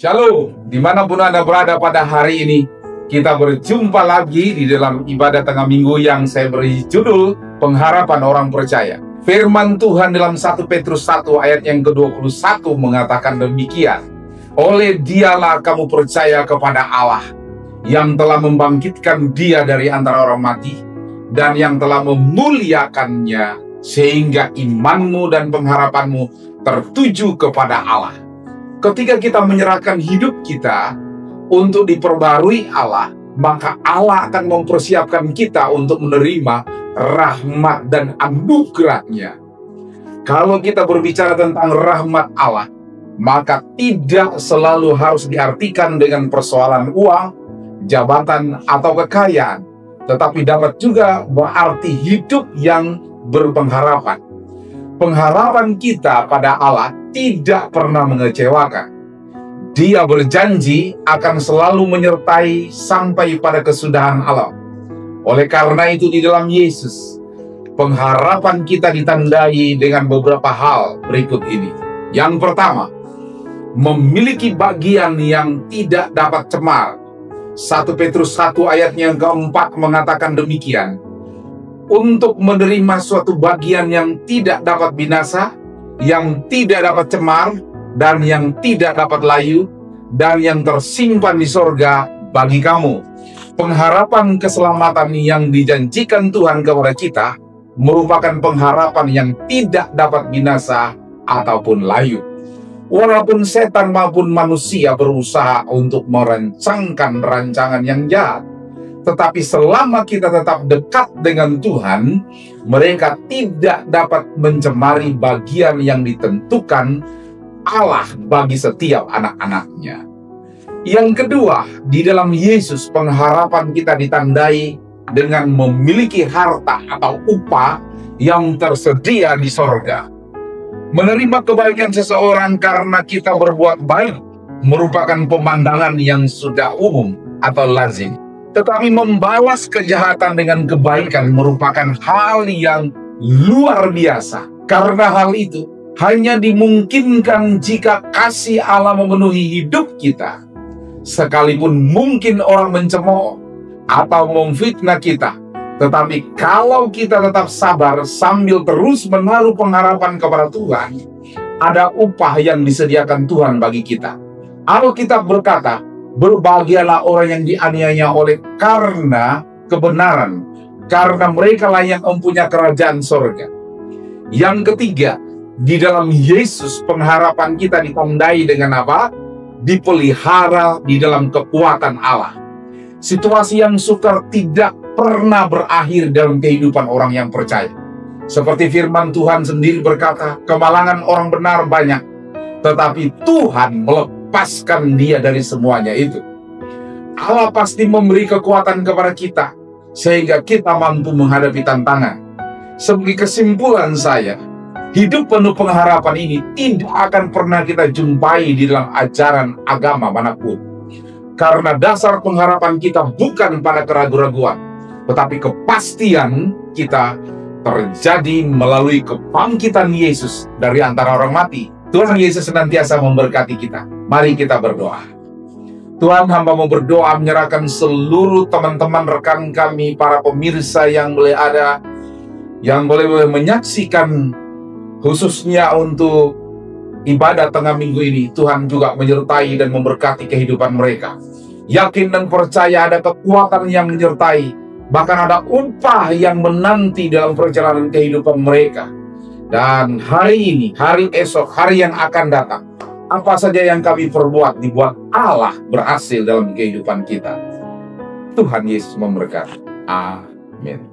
Shalom, dimanapun Anda berada pada hari ini, kita berjumpa lagi di dalam ibadah tengah minggu yang saya beri judul Pengharapan Orang Percaya. Firman Tuhan dalam 1 Petrus 1 ayat yang ke-21 mengatakan demikian. Oleh dialah kamu percaya kepada Allah, yang telah membangkitkan dia dari antara orang mati, dan yang telah memuliakannya, sehingga imanmu dan pengharapanmu tertuju kepada Allah. Ketika kita menyerahkan hidup kita untuk diperbarui Allah, maka Allah akan mempersiapkan kita untuk menerima rahmat dan anugerahnya. Kalau kita berbicara tentang rahmat Allah, maka tidak selalu harus diartikan dengan persoalan uang, jabatan, atau kekayaan, tetapi dapat juga berarti hidup yang berpengharapan. Pengharapan kita pada Allah tidak pernah mengecewakan. Dia berjanji akan selalu menyertai sampai pada kesudahan alam. Oleh karena itu di dalam Yesus, pengharapan kita ditandai dengan beberapa hal berikut ini. Yang pertama, memiliki bagian yang tidak dapat cemar. 1 Petrus 1 ayat yang keempat mengatakan demikian. Untuk menerima suatu bagian yang tidak dapat binasa, yang tidak dapat cemar, dan yang tidak dapat layu, dan yang tersimpan di sorga bagi kamu. Pengharapan keselamatan yang dijanjikan Tuhan kepada kita merupakan pengharapan yang tidak dapat binasa ataupun layu. Walaupun setan maupun manusia berusaha untuk merancangkan rancangan yang jahat, tetapi selama kita tetap dekat dengan Tuhan, mereka tidak dapat mencemari bagian yang ditentukan Allah bagi setiap anak-anaknya. Yang kedua, di dalam Yesus pengharapan kita ditandai dengan memiliki harta atau upah yang tersedia di sorga. Menerima kebaikan seseorang karena kita berbuat baik merupakan pemandangan yang sudah umum atau lazim. Tetapi membalas kejahatan dengan kebaikan merupakan hal yang luar biasa. Karena hal itu hanya dimungkinkan jika kasih Allah memenuhi hidup kita. Sekalipun mungkin orang mencemooh atau memfitnah kita, tetapi kalau kita tetap sabar sambil terus menaruh pengharapan kepada Tuhan, ada upah yang disediakan Tuhan bagi kita. Alkitab berkata, berbahagialah orang yang dianiaya oleh karena kebenaran, karena mereka lah yang mempunyai kerajaan sorga. Yang ketiga, di dalam Yesus pengharapan kita ditandai dengan apa? Dipelihara di dalam kekuatan Allah. Situasi yang sukar tidak pernah berakhir dalam kehidupan orang yang percaya. Seperti firman Tuhan sendiri berkata, kemalangan orang benar banyak, tetapi Tuhan melepaskan dia dari semuanya itu. Allah pasti memberi kekuatan kepada kita, sehingga kita mampu menghadapi tantangan. Sebagai kesimpulan saya, hidup penuh pengharapan ini tidak akan pernah kita jumpai di dalam ajaran agama manapun. Karena dasar pengharapan kita bukan pada keraguan-raguan, tetapi kepastian kita terjadi melalui kebangkitan Yesus dari antara orang mati. Tuhan Yesus senantiasa memberkati kita. Mari kita berdoa. Tuhan, hamba mau berdoa menyerahkan seluruh teman-teman rekan kami, para pemirsa yang boleh ada, yang boleh menyaksikan khususnya untuk ibadah tengah minggu ini. Tuhan juga menyertai dan memberkati kehidupan mereka. Yakin dan percaya ada kekuatan yang menyertai, bahkan ada upah yang menanti dalam perjalanan kehidupan mereka. Dan hari ini, hari esok, hari yang akan datang, apa saja yang kami perbuat dibuat Allah berhasil dalam kehidupan kita. Tuhan Yesus memberkati. Amin.